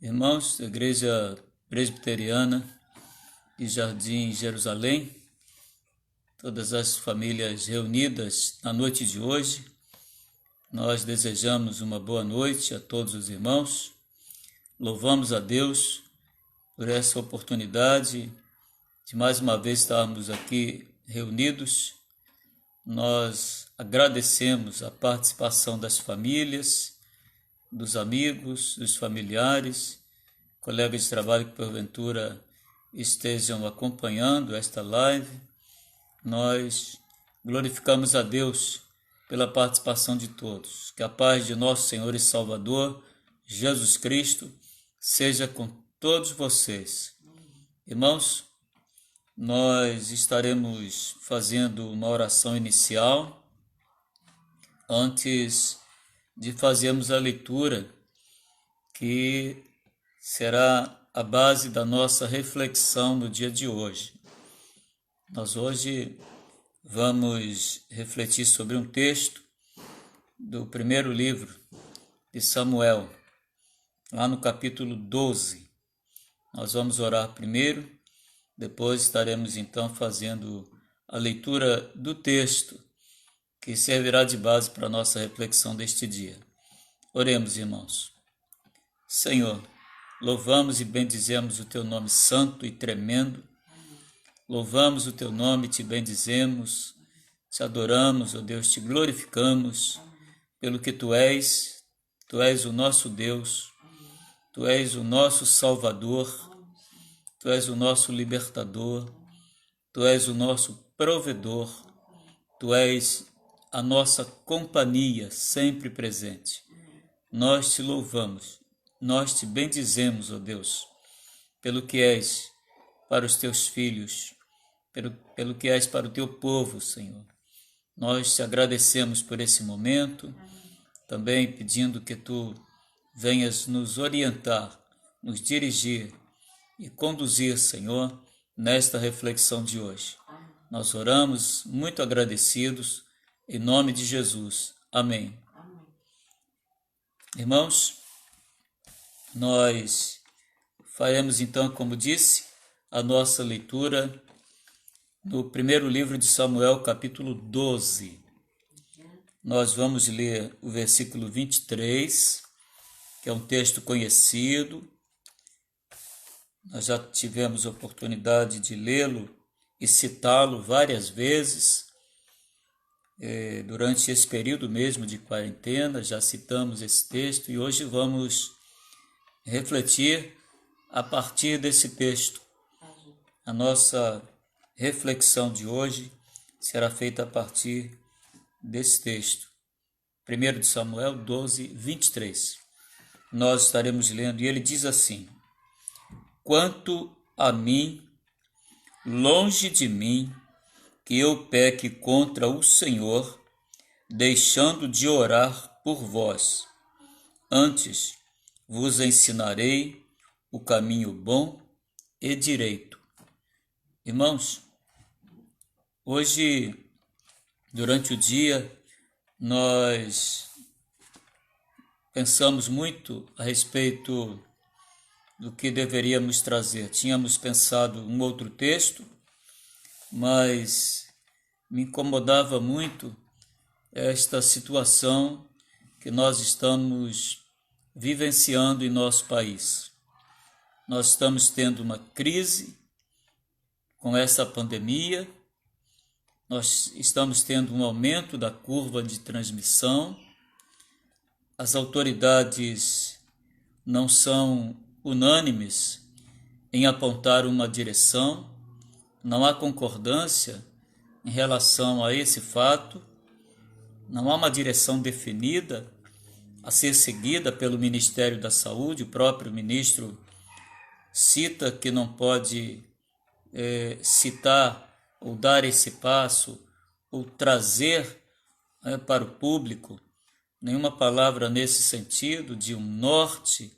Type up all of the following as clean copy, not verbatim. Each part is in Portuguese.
Irmãos da Igreja Presbiteriana de Jardim Jerusalém, todas as famílias reunidas na noite de hoje, nós desejamos uma boa noite a todos os irmãos. Louvamos a Deus por essa oportunidade de mais uma vez estarmos aqui reunidos. Nós agradecemos a participação das famílias, dos amigos, dos familiares, colegas de trabalho que porventura estejam acompanhando esta live. Nós glorificamos a Deus pela participação de todos. Que a paz de nosso Senhor e Salvador, Jesus Cristo, seja com todos vocês. Irmãos, nós estaremos fazendo uma oração inicial antes de fazermos a leitura que será a base da nossa reflexão no dia de hoje. Nós hoje vamos refletir sobre um texto do primeiro livro de Samuel, lá no capítulo 12. Nós vamos orar primeiro, depois estaremos então fazendo a leitura do texto, que servirá de base para a nossa reflexão deste dia. Oremos, irmãos. Senhor, louvamos e bendizemos o Teu nome santo e tremendo. Louvamos o Teu nome, te bendizemos, te adoramos, ó Deus, te glorificamos pelo que Tu és o nosso Deus, Tu és o nosso Salvador, Tu és o nosso libertador, Tu és o nosso provedor, Tu és a nossa companhia sempre presente. Nós te louvamos, nós te bendizemos, ó Deus, pelo que és para os teus filhos, pelo que és para o teu povo, Senhor. Nós te agradecemos por esse momento, também pedindo que tu venhas nos orientar, nos dirigir e conduzir, Senhor, nesta reflexão de hoje. Nós oramos muito agradecidos, em nome de Jesus. Amém. Irmãos, nós faremos então, como disse, a nossa leitura no primeiro livro de Samuel, capítulo 12. Nós vamos ler o versículo 23, que é um texto conhecido. Nós já tivemos a oportunidade de lê-lo e citá-lo várias vezes. Durante esse período mesmo de quarentena, já citamos esse texto e hoje vamos refletir a partir desse texto. A nossa reflexão de hoje será feita a partir desse texto. 1 de Samuel 12, 23. Nós estaremos lendo e ele diz assim: Quanto a mim, longe de mim que eu peque contra o Senhor, deixando de orar por vós. Antes vos ensinarei o caminho bom e direito. Irmãos, hoje, durante o dia, nós pensamos muito a respeito do que deveríamos trazer. Tínhamos pensado um outro texto, mas me incomodava muito esta situação que nós estamos vivenciando em nosso país. Nós estamos tendo uma crise com essa pandemia, nós estamos tendo um aumento da curva de transmissão, as autoridades não são unânimes em apontar uma direção, não há concordância em relação a esse fato, não há uma direção definida a ser seguida pelo Ministério da Saúde. O próprio ministro cita que não pode citar ou dar esse passo ou trazer para o público nenhuma palavra nesse sentido, de um norte,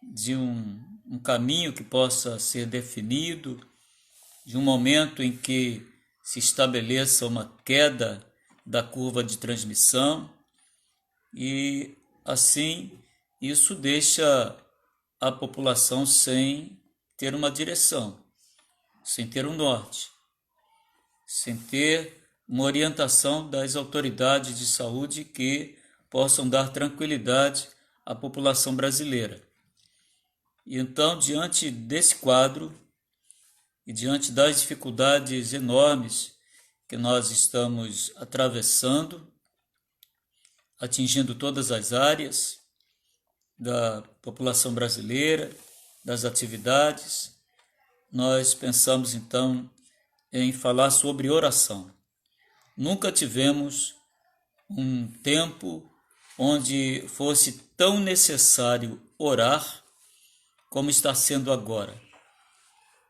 de um caminho que possa ser definido, de um momento em que se estabeleça uma queda da curva de transmissão, e assim isso deixa a população sem ter uma direção, sem ter um norte, sem ter uma orientação das autoridades de saúde que possam dar tranquilidade à população brasileira. E então, diante desse quadro e diante das dificuldades enormes que nós estamos atravessando, atingindo todas as áreas da população brasileira, das atividades, nós pensamos então em falar sobre oração. Nunca tivemos um tempo onde fosse tão necessário orar como está sendo agora.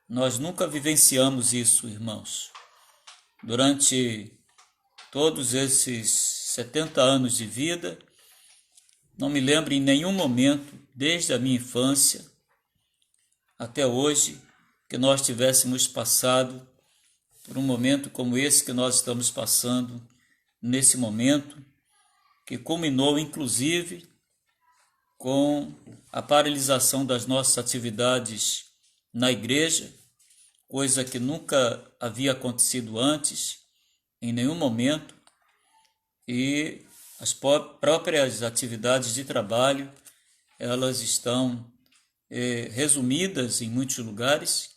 Nós nunca vivenciamos isso, irmãos. Durante todos esses 70 anos de vida, não me lembro em nenhum momento, desde a minha infância até hoje, que nós tivéssemos passado por um momento como esse que nós estamos passando nesse momento, que culminou inclusive com a paralisação das nossas atividades na igreja, coisa que nunca havia acontecido antes, em nenhum momento, e as próprias atividades de trabalho, elas estão resumidas em muitos lugares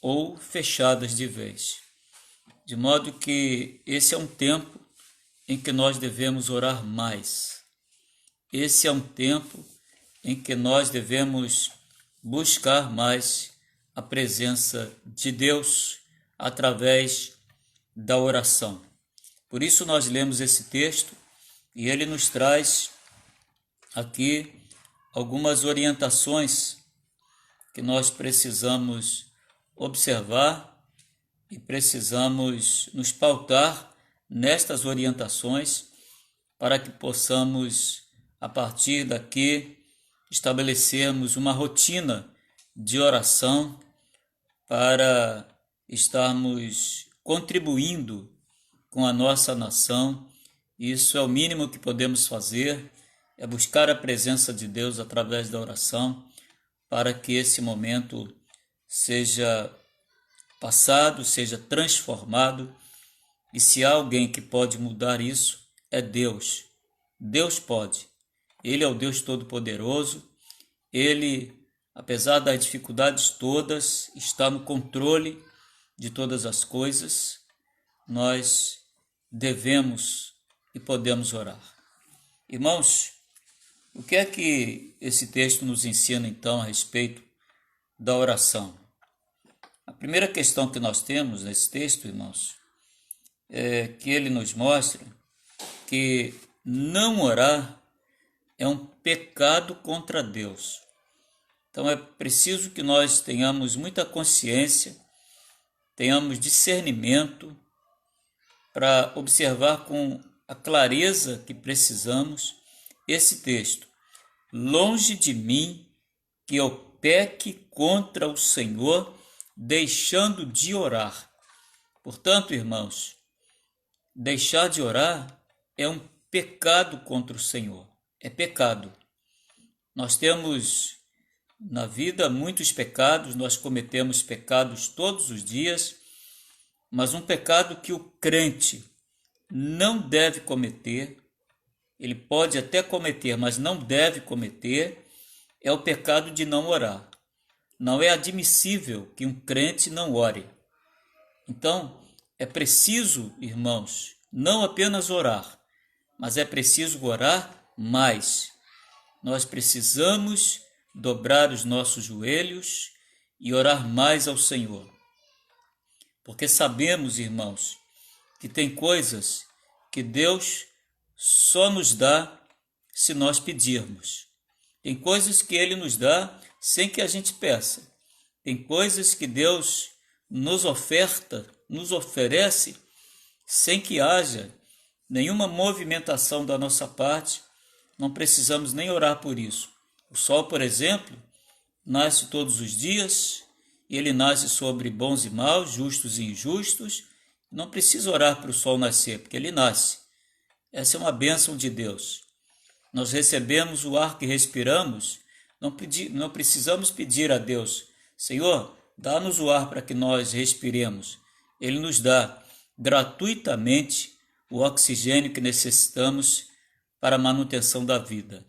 ou fechadas de vez. De modo que esse é um tempo em que nós devemos orar mais. Esse é um tempo em que nós devemos buscar mais a presença de Deus através da oração. Por isso nós lemos esse texto e ele nos traz aqui algumas orientações que nós precisamos observar e precisamos nos pautar nestas orientações para que possamos, a partir daqui, estabelecermos uma rotina de oração para estarmos contribuindo com a nossa nação. Isso é o mínimo que podemos fazer, é buscar a presença de Deus através da oração para que esse momento seja passado, seja transformado. E se há alguém que pode mudar isso, é Deus. Deus pode. Ele é o Deus Todo-Poderoso. Ele, apesar das dificuldades todas, está no controle de todas as coisas. Nós devemos e podemos orar. Irmãos, o que é que esse texto nos ensina então a respeito da oração? A primeira questão que nós temos nesse texto, irmãos, é que ele nos mostra que não orar é um pecado contra Deus. Então é preciso que nós tenhamos muita consciência, tenhamos discernimento para observar com a clareza que precisamos esse texto. Longe de mim que eu peque contra o Senhor, deixando de orar. Portanto, irmãos, deixar de orar é um pecado contra o Senhor. É pecado. Nós temos na vida muitos pecados, nós cometemos pecados todos os dias, mas um pecado que o crente não deve cometer, ele pode até cometer, mas não deve cometer, é o pecado de não orar. Não é admissível que um crente não ore. Então, é preciso, irmãos, não apenas orar, mas é preciso orar mais. Nós precisamos dobrar os nossos joelhos e orar mais ao Senhor. Porque sabemos, irmãos, que tem coisas que Deus só nos dá se nós pedirmos. Tem coisas que Ele nos dá sem que a gente peça. Tem coisas que Deus nos oferta, nos oferece, sem que haja nenhuma movimentação da nossa parte. Não precisamos nem orar por isso. O sol, por exemplo, nasce todos os dias, e ele nasce sobre bons e maus, justos e injustos. Não precisa orar para o sol nascer, porque ele nasce. Essa é uma bênção de Deus. Nós recebemos o ar que respiramos Não precisamos pedir a Deus, Senhor, dá-nos o ar para que nós respiremos. Ele nos dá gratuitamente o oxigênio que necessitamos para a manutenção da vida.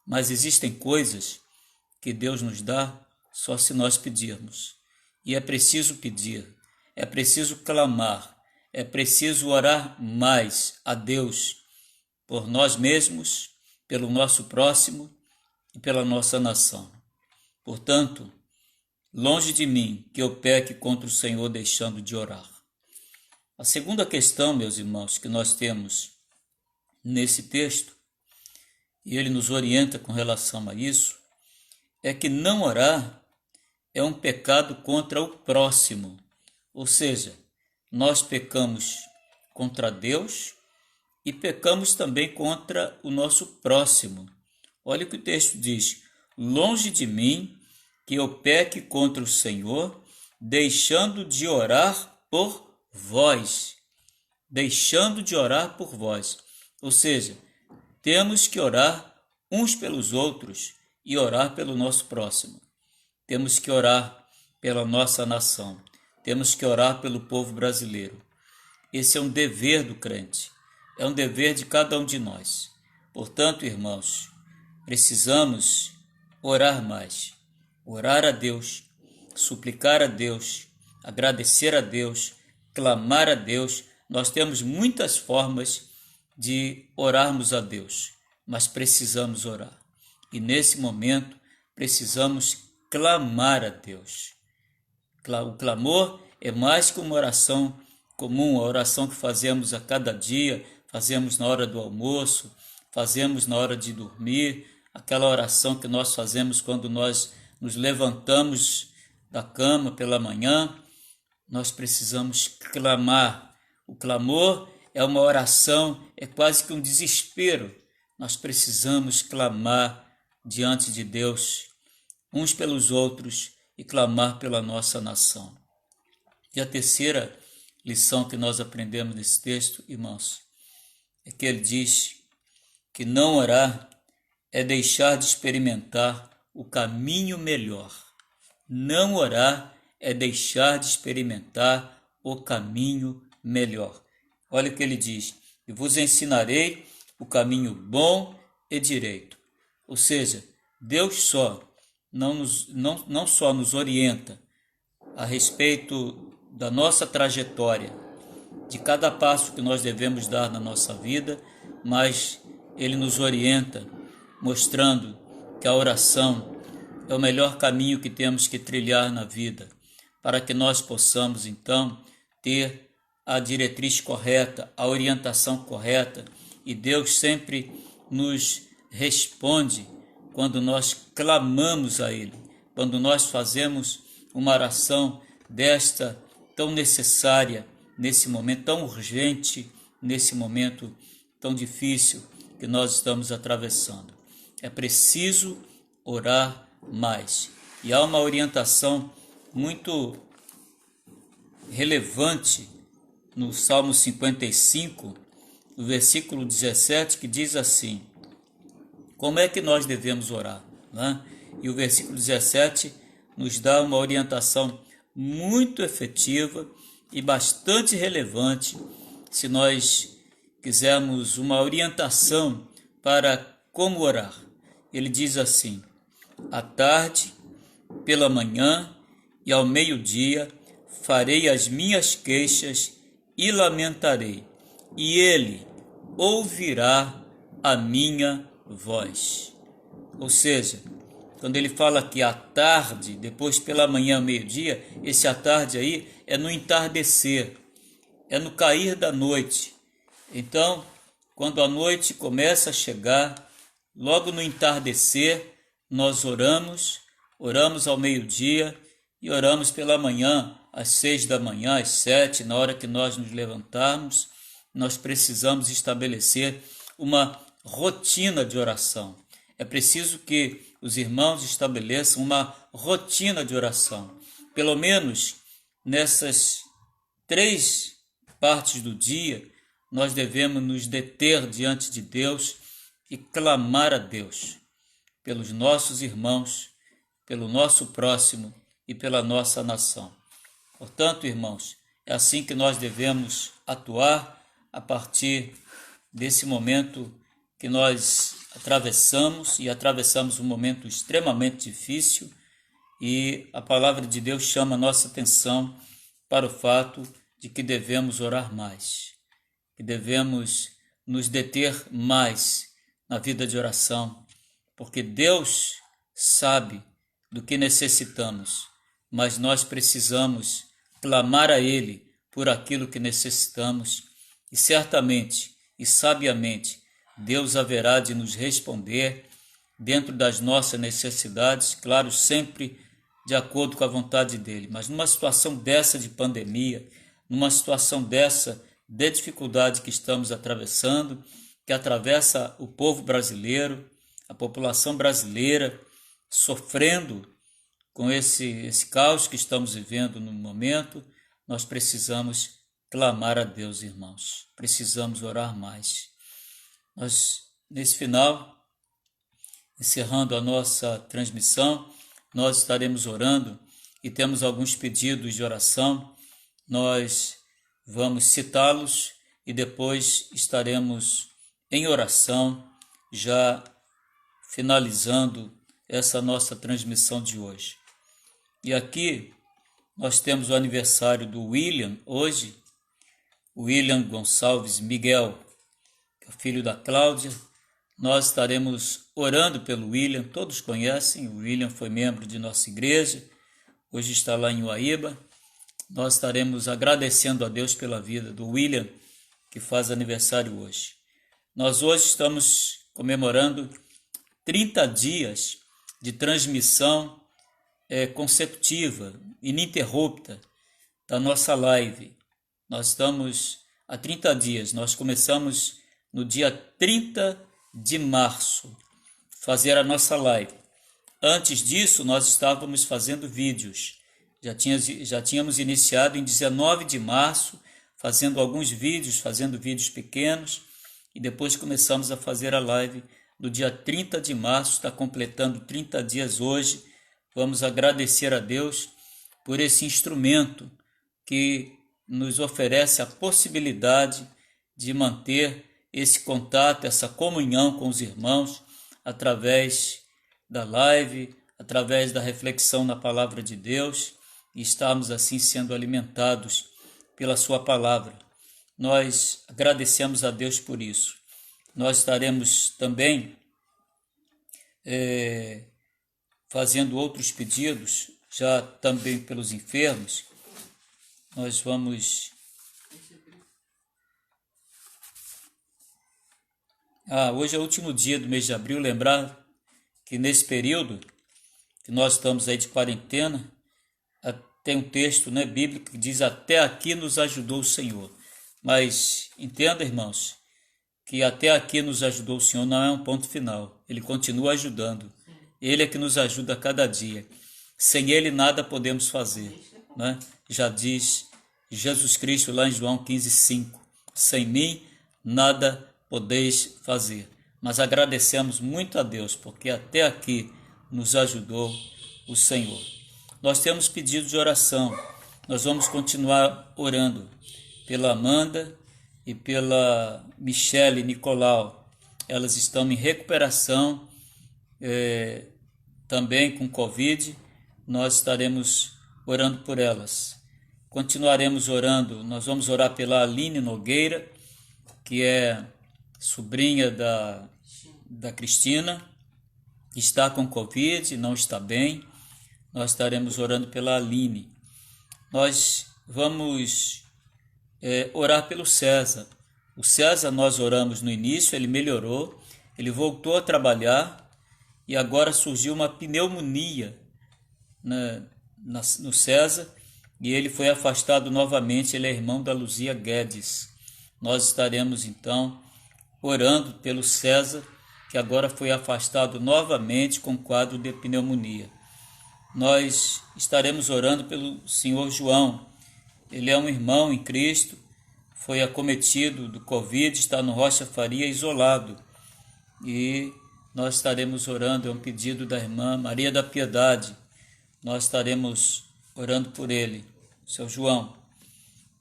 Mas existem coisas que Deus nos dá só se nós pedirmos. E é preciso pedir, é preciso clamar, é preciso orar mais a Deus por nós mesmos, pelo nosso próximo e pela nossa nação. Portanto, longe de mim que eu peque contra o Senhor deixando de orar. A segunda questão, meus irmãos, que nós temos nesse texto, e ele nos orienta com relação a isso, é que não orar é um pecado contra o próximo. Ou seja, nós pecamos contra Deus e pecamos também contra o nosso próximo. Olha o que o texto diz: longe de mim que eu peque contra o Senhor, deixando de orar por vós. Deixando de orar por vós. Ou seja, temos que orar uns pelos outros e orar pelo nosso próximo. Temos que orar pela nossa nação. Temos que orar pelo povo brasileiro. Esse é um dever do crente. É um dever de cada um de nós. Portanto, irmãos, precisamos orar mais. Orar a Deus, suplicar a Deus, agradecer a Deus, clamar a Deus. Nós temos muitas formas de orarmos a Deus, mas precisamos orar. E nesse momento precisamos clamar a Deus. O clamor é mais que uma oração comum, a oração que fazemos a cada dia, fazemos na hora do almoço, fazemos na hora de dormir, aquela oração que nós fazemos quando nós nos levantamos da cama pela manhã. Nós precisamos clamar. O clamor é uma oração, é quase que um desespero. Nós precisamos clamar diante de Deus, uns pelos outros, e clamar pela nossa nação. E a terceira lição que nós aprendemos nesse texto, irmãos, é que ele diz que não orar é deixar de experimentar o caminho melhor. Não orar é deixar de experimentar o caminho melhor. Olha o que ele diz: e vos ensinarei o caminho bom e direito. Ou seja, Deus não só nos orienta a respeito da nossa trajetória, de cada passo que nós devemos dar na nossa vida, mas Ele nos orienta mostrando que a oração é o melhor caminho que temos que trilhar na vida, para que nós possamos então ter a diretriz correta, a orientação correta, e Deus sempre nos responde quando nós clamamos a Ele, quando nós fazemos uma oração desta tão necessária, nesse momento tão urgente, nesse momento tão difícil que nós estamos atravessando. É preciso orar mais. E há uma orientação muito relevante no Salmo 55, no versículo 17, que diz assim: como é que nós devemos orar? Né? E o versículo 17 nos dá uma orientação muito efetiva e bastante relevante, se nós quisermos uma orientação para como orar. Ele diz assim: à tarde, pela manhã e ao meio-dia farei as minhas queixas e lamentarei, e ele ouvirá a minha voz. Ou seja, quando ele fala que à tarde, depois pela manhã, meio-dia, esse à tarde aí é no entardecer, é no cair da noite. Então, quando a noite começa a chegar, logo no entardecer, nós oramos ao meio-dia e oramos pela manhã, às 6 da manhã, às 7, na hora que nós nos levantarmos. Nós precisamos estabelecer uma rotina de oração. É preciso que os irmãos estabeleçam uma rotina de oração. Pelo menos nessas 3 partes do dia, nós devemos nos deter diante de Deus e clamar a Deus. pelos nossos irmãos, pelo nosso próximo e pela nossa nação. Portanto, irmãos, é assim que nós devemos atuar a partir desse momento que nós atravessamos um momento extremamente difícil, e a palavra de Deus chama a nossa atenção para o fato de que devemos orar mais, que devemos nos deter mais na vida de oração, porque Deus sabe do que necessitamos, mas nós precisamos clamar a Ele por aquilo que necessitamos, e certamente e sabiamente Deus haverá de nos responder dentro das nossas necessidades, claro, sempre de acordo com a vontade dEle. Mas numa situação dessa de pandemia, numa situação dessa de dificuldade que estamos atravessando, que atravessa o povo brasileiro, a população brasileira, sofrendo com esse caos que estamos vivendo no momento, nós precisamos clamar a Deus, irmãos. Precisamos orar mais. Nós, nesse final, encerrando a nossa transmissão, nós estaremos orando e temos alguns pedidos de oração. Nós vamos citá-los e depois estaremos em oração, já finalizando essa nossa transmissão de hoje. E aqui nós temos o aniversário do William hoje, William Gonçalves Miguel, que é o filho da Cláudia. Nós estaremos orando pelo William, todos conhecem, o William foi membro de nossa igreja, hoje está lá em Uaíba. Nós estaremos agradecendo a Deus pela vida do William, que faz aniversário hoje. Nós hoje estamos comemorando 30 dias de transmissão consecutiva, ininterrupta, da nossa live. Nós estamos há 30 dias, nós começamos no dia 30 de março, fazer a nossa live. Antes disso, nós estávamos fazendo vídeos. Já tínhamos iniciado em 19 de março, fazendo alguns vídeos, fazendo vídeos pequenos, e depois começamos a fazer a live no dia 30 de março, está completando 30 dias hoje. Vamos agradecer a Deus por esse instrumento que nos oferece a possibilidade de manter esse contato, essa comunhão com os irmãos, através da live, através da reflexão na palavra de Deus, e estarmos assim sendo alimentados pela sua palavra. Nós agradecemos a Deus por isso. Nós estaremos também fazendo outros pedidos, já também pelos enfermos. Nós vamos... hoje é o último dia do mês de abril. Lembrar que nesse período que nós estamos aí de quarentena, tem um texto, bíblico que diz: até aqui nos ajudou o Senhor. Mas entenda, irmãos, que até aqui nos ajudou o Senhor não é um ponto final. Ele continua ajudando. Ele é que nos ajuda a cada dia. Sem Ele nada podemos fazer, Já diz Jesus Cristo lá em João 15:5. Sem mim nada podeis fazer. Mas agradecemos muito a Deus, porque até aqui nos ajudou o Senhor. Nós temos pedido de oração. Nós vamos continuar orando pela Amanda e pela Michele Nicolau. Elas estão em recuperação, também com Covid. Nós estaremos orando por elas. Continuaremos orando. Nós vamos orar pela Aline Nogueira, que é sobrinha da Cristina, está com Covid, não está bem. Nós estaremos orando pela Aline. Nós vamos orar pelo César. O César, nós oramos no início, ele melhorou, ele voltou a trabalhar e agora surgiu uma pneumonia no César e ele foi afastado novamente. Ele é irmão da Luzia Guedes. Nós estaremos então orando pelo César, que agora foi afastado novamente com quadro de pneumonia. Nós estaremos orando pelo senhor João. Ele é um irmão em Cristo, foi acometido do Covid, está no Rocha Faria isolado. E nós estaremos orando, é um pedido da irmã Maria da Piedade, nós estaremos orando por ele, seu João.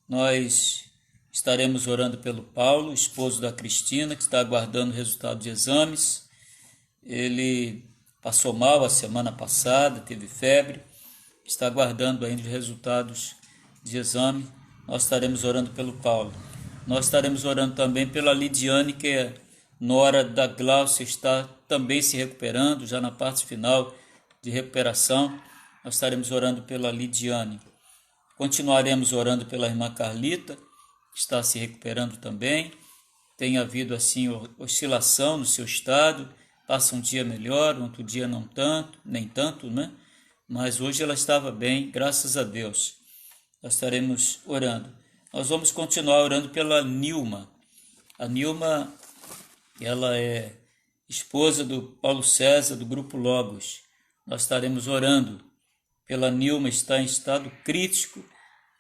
Nós estaremos orando pelo Paulo, esposo da Cristina, que está aguardando o resultado de exames. Ele passou mal a semana passada, teve febre, está aguardando ainda os resultados de exame. Nós estaremos orando pelo Paulo. Nós estaremos orando também pela Lidiane, que é nora da Glaucia, está também se recuperando, já na parte final de recuperação. Nós estaremos orando pela Lidiane. Continuaremos orando pela irmã Carlita, que está se recuperando também. Tem havido assim oscilação no seu estado, passa um dia melhor, outro dia não tanto, nem tanto, né? Mas hoje ela estava bem, graças a Deus. Nós estaremos orando. Nós vamos continuar orando pela Nilma. A Nilma, ela é esposa do Paulo César, do Grupo Logos. Nós estaremos orando pela Nilma, está em estado crítico.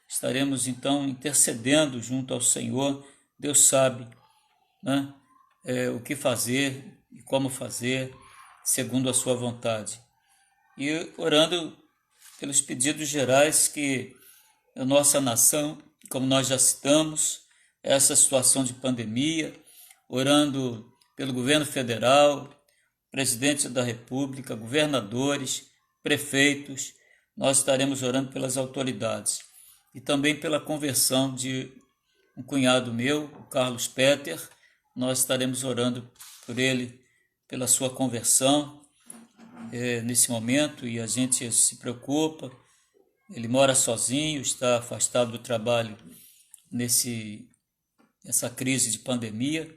Estaremos então intercedendo junto ao Senhor. Deus sabe, né, o que fazer e como fazer, segundo a sua vontade. E orando pelos pedidos gerais que a nossa nação, como nós já citamos, essa situação de pandemia, orando pelo governo federal, presidente da República, governadores, prefeitos. Nós estaremos orando pelas autoridades e também pela conversão de um cunhado meu, o Carlos Peter. Nós estaremos orando por ele, pela sua conversão nesse momento, e a gente se preocupa. Ele mora sozinho, está afastado do trabalho nessa crise de pandemia.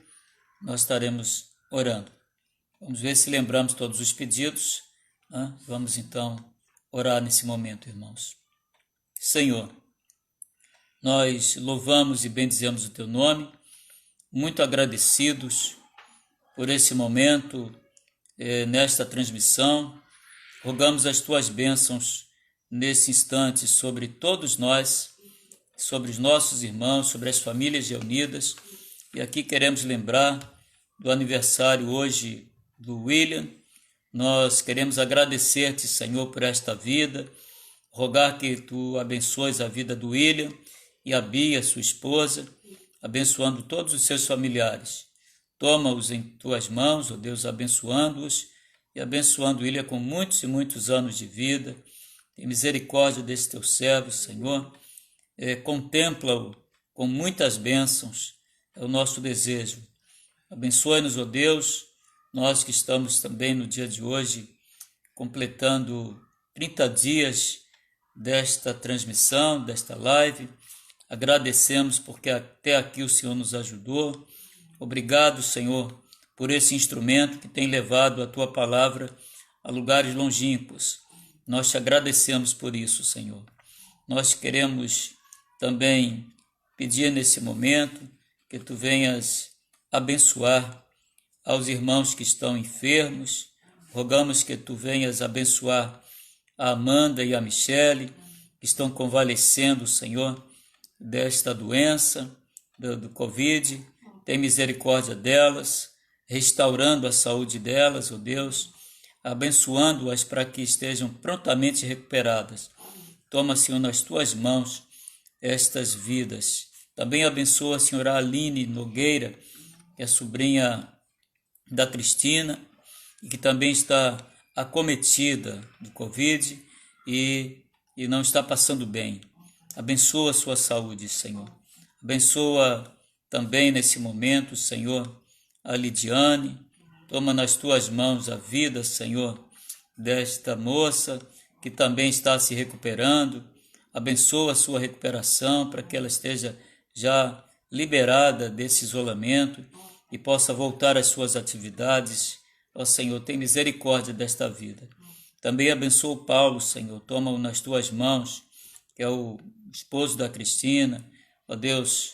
Nós estaremos orando. Vamos ver se lembramos todos os pedidos, né? Vamos então orar nesse momento, irmãos. Senhor, nós louvamos e bendizemos o teu nome, muito agradecidos por esse momento, nesta transmissão. Rogamos as tuas bênçãos nesse instante sobre todos nós, sobre os nossos irmãos, sobre as famílias reunidas. E aqui queremos lembrar do aniversário hoje do William. Nós queremos agradecer-te, Senhor, por esta vida, rogar que tu abençoes a vida do William e a Bia, sua esposa, abençoando todos os seus familiares. Toma-os em tuas mãos, ó Deus, abençoando-os e abençoando William com muitos e muitos anos de vida. Tem misericórdia desse teu servo, Senhor. Contempla-o com muitas bênçãos, é o nosso desejo. Abençoe-nos, ó Deus, nós que estamos também no dia de hoje, completando 30 dias desta transmissão, desta live. Agradecemos porque até aqui o Senhor nos ajudou. Obrigado, Senhor, por esse instrumento que tem levado a tua palavra a lugares longínquos. Nós te agradecemos por isso, Senhor. Nós queremos também pedir nesse momento que tu venhas abençoar aos irmãos que estão enfermos. Rogamos que tu venhas abençoar a Amanda e a Michele, que estão convalescendo, Senhor, desta doença, do Covid. Tem misericórdia delas, restaurando a saúde delas, ó Deus, abençoando-as para que estejam prontamente recuperadas. Toma, Senhor, nas tuas mãos estas vidas. Também abençoa, Senhor, a Aline Nogueira, que é sobrinha da Cristina e que também está acometida do Covid e não está passando bem. Abençoa a sua saúde, Senhor. Abençoa também nesse momento, Senhor, a Lidiane. Toma nas tuas mãos a vida, Senhor, desta moça que também está se recuperando. Abençoa a sua recuperação para que ela esteja já liberada desse isolamento e possa voltar às suas atividades. Ó Senhor, tem misericórdia desta vida. Também abençoa o Paulo, Senhor. Toma-o nas tuas mãos, que é o esposo da Cristina. Ó Deus,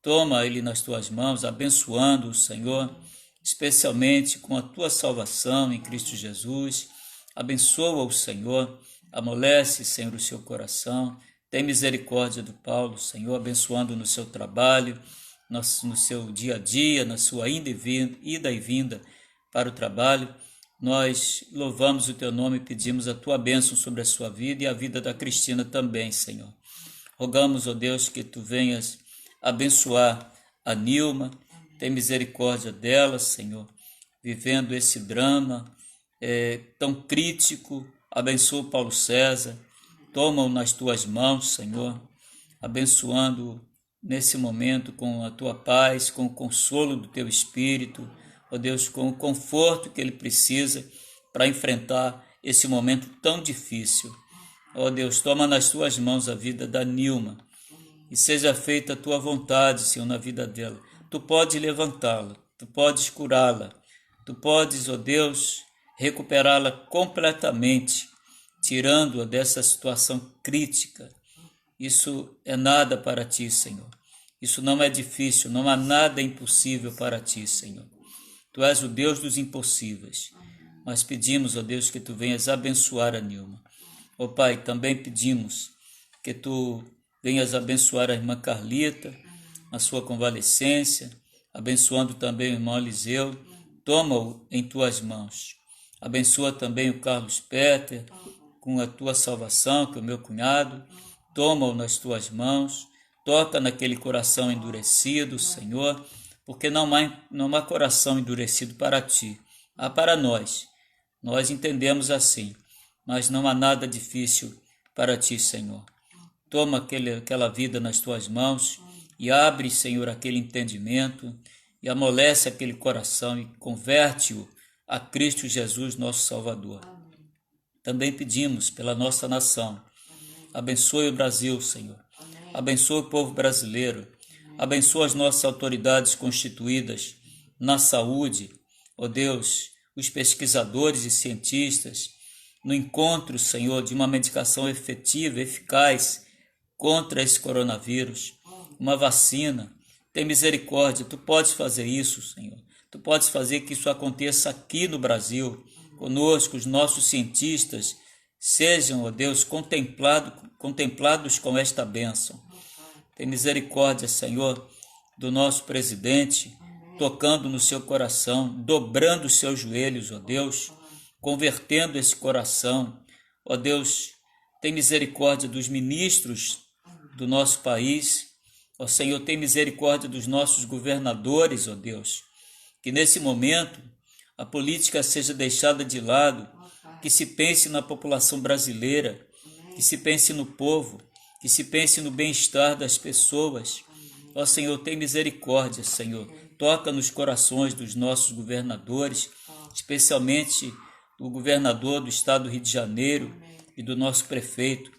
toma ele nas tuas mãos, abençoando-o, Senhor, especialmente com a tua salvação em Cristo Jesus. Abençoa-o, Senhor, amolece, Senhor, o seu coração. Tem misericórdia do Paulo, Senhor, abençoando no seu trabalho, no seu dia a dia, na sua ida e vinda para o trabalho. Nós louvamos o teu nome e pedimos a tua bênção sobre a sua vida e a vida da Cristina também, Senhor. Rogamos, ó Deus, que tu venhas abençoar a Nilma, tem misericórdia dela, Senhor, vivendo esse drama tão crítico. Abençoa o Paulo César, toma-o nas tuas mãos, Senhor, abençoando-o nesse momento com a tua paz, com o consolo do teu Espírito, ó Deus, com o conforto que ele precisa para enfrentar esse momento tão difícil. Ó Deus, toma nas tuas mãos a vida da Nilma e seja feita a tua vontade, Senhor, na vida dela. Tu podes levantá-la, tu podes curá-la, tu podes, ó Deus, recuperá-la completamente, tirando-a dessa situação crítica. Isso é nada para ti, Senhor. Isso não é difícil, não há nada impossível para ti, Senhor. Tu és o Deus dos impossíveis. Mas pedimos, ó Deus, que tu venhas abençoar a Nilma. Ó Pai, também pedimos que tu venhas abençoar a irmã Carlita, a sua convalescência, abençoando também o irmão Eliseu. Toma-o em tuas mãos. Abençoa também o Carlos Peter, com a tua salvação, que é o meu cunhado. Toma-o nas tuas mãos. Toca naquele coração endurecido, Senhor, porque não há coração endurecido para ti. Há para nós. Nós entendemos assim, mas não há nada difícil para ti, Senhor. Toma aquela vida nas tuas mãos e abre, Senhor, aquele entendimento e amolece aquele coração e converte-o a Cristo Jesus, nosso Salvador. Também pedimos pela nossa nação. Abençoe o Brasil, Senhor. Abençoe o povo brasileiro. Abençoa as nossas autoridades constituídas na saúde. Ó Deus, os pesquisadores e cientistas, no encontro, Senhor, de uma medicação efetiva, eficaz contra esse coronavírus, uma vacina. Tem misericórdia, tu podes fazer isso, Senhor. Tu podes fazer que isso aconteça aqui no Brasil, conosco, os nossos cientistas sejam, ó Deus, contemplados com esta bênção. Tem misericórdia, Senhor, do nosso presidente, tocando no seu coração, dobrando os seus joelhos, ó Deus, convertendo esse coração. Ó Deus, tem misericórdia dos ministros do nosso país. Ó Senhor, tem misericórdia dos nossos governadores, ó Deus, que nesse momento a política seja deixada de lado, que se pense na população brasileira, que se pense no povo, que se pense no bem-estar das pessoas. Ó Senhor, tem misericórdia, Senhor. Toca nos corações dos nossos governadores, especialmente do governador do estado do Rio de Janeiro e do nosso prefeito.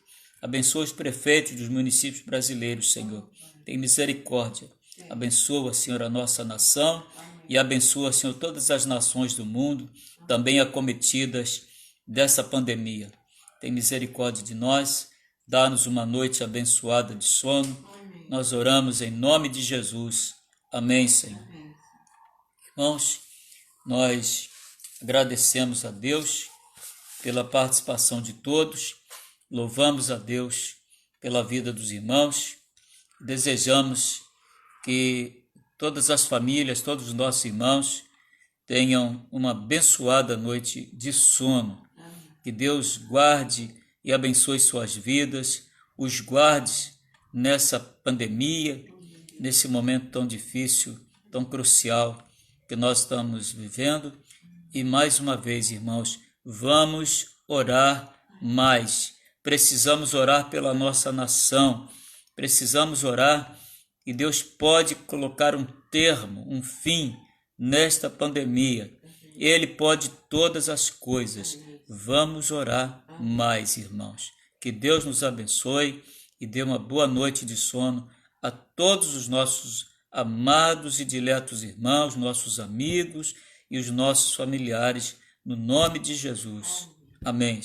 Abençoa os prefeitos dos municípios brasileiros, Senhor. Tem misericórdia. Abençoa, Senhor, a nossa nação e abençoa, Senhor, todas as nações do mundo, também acometidas dessa pandemia. Tem misericórdia de nós. Dá-nos uma noite abençoada de sono. Nós oramos em nome de Jesus. Amém, Senhor. Irmãos, nós agradecemos a Deus pela participação de todos. Louvamos a Deus pela vida dos irmãos. Desejamos que todas as famílias, todos os nossos irmãos tenham uma abençoada noite de sono. Que Deus guarde e abençoe suas vidas, os guarde nessa pandemia, nesse momento tão difícil, tão crucial que nós estamos vivendo. E mais uma vez, irmãos, vamos orar mais. Precisamos orar pela nossa nação. Precisamos orar e Deus pode colocar um termo, um fim nesta pandemia. Ele pode todas as coisas. Vamos orar mais, irmãos. Que Deus nos abençoe e dê uma boa noite de sono a todos os nossos amados e diletos irmãos, nossos amigos e os nossos familiares, no nome de Jesus. Amém.